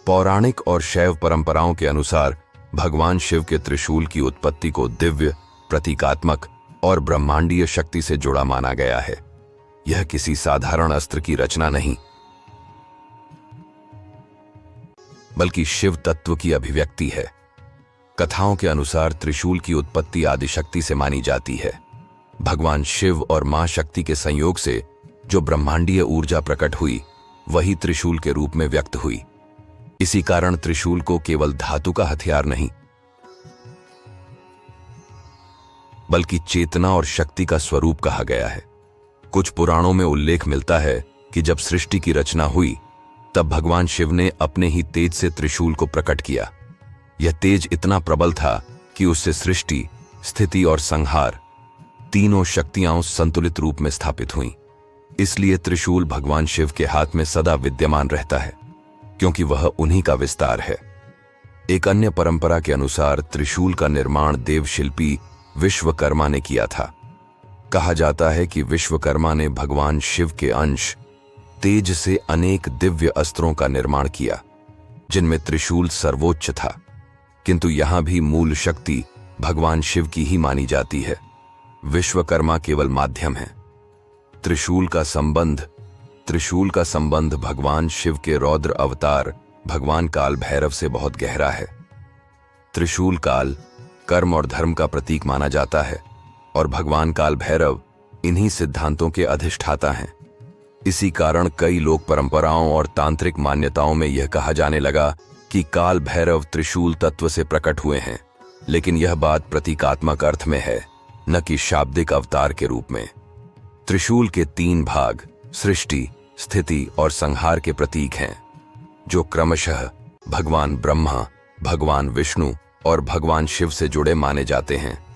पौराणिक और शैव परंपराओं के अनुसार भगवान शिव के त्रिशूल की उत्पत्ति को दिव्य, प्रतीकात्मक और ब्रह्मांडीय शक्ति से जुड़ा माना गया है। यह किसी साधारण अस्त्र की रचना नहीं, बल्कि शिव तत्व की अभिव्यक्ति है। कथाओं के अनुसार त्रिशूल की उत्पत्ति आदिशक्ति से मानी जाती है। भगवान शिव और मां शक्ति के संयोग से जो ब्रह्मांडीय ऊर्जा प्रकट हुई, वही त्रिशूल के रूप में व्यक्त हुई। इसी कारण त्रिशूल को केवल धातु का हथियार नहीं, बल्कि चेतना और शक्ति का स्वरूप कहा गया है। कुछ पुराणों में उल्लेख मिलता है कि जब सृष्टि की रचना हुई, तब भगवान शिव ने अपने ही तेज से त्रिशूल को प्रकट किया। यह तेज इतना प्रबल था कि उससे सृष्टि, स्थिति और संहार तीनों शक्तियां संतुलित रूप में स्थापित हुईं। इसलिए त्रिशूल भगवान शिव के हाथ में सदा विद्यमान रहता है, क्योंकि वह उन्हीं का विस्तार है। एक अन्य परंपरा के अनुसार त्रिशूल का निर्माण देवशिल्पी विश्वकर्मा ने किया था। कहा जाता है कि विश्वकर्मा ने भगवान शिव के अंश तेज से अनेक दिव्य अस्त्रों का निर्माण किया, जिनमें त्रिशूल सर्वोच्च था। किंतु यहां भी मूल शक्ति भगवान शिव की ही मानी जाती है। विश्वकर्मा केवल माध्यम है। त्रिशूल का संबंध भगवान शिव के रौद्र अवतार भगवान काल भैरव से बहुत गहरा है। त्रिशूल काल, कर्म और धर्म का प्रतीक माना जाता है और भगवान काल भैरव इन्हीं सिद्धांतों के अधिष्ठाता हैं। इसी कारण कई लोक परंपराओं और तांत्रिक मान्यताओं में यह कहा जाने लगा कि काल भैरव त्रिशूल तत्व से प्रकट हुए हैं, लेकिन यह बात प्रतीकात्मक अर्थ में है, न कि शाब्दिक अवतार के रूप में। त्रिशूल के 3 भाग सृष्टि, स्थिति और संहार के प्रतीक हैं, जो क्रमशः भगवान ब्रह्मा, भगवान विष्णु और भगवान शिव से जुड़े माने जाते हैं।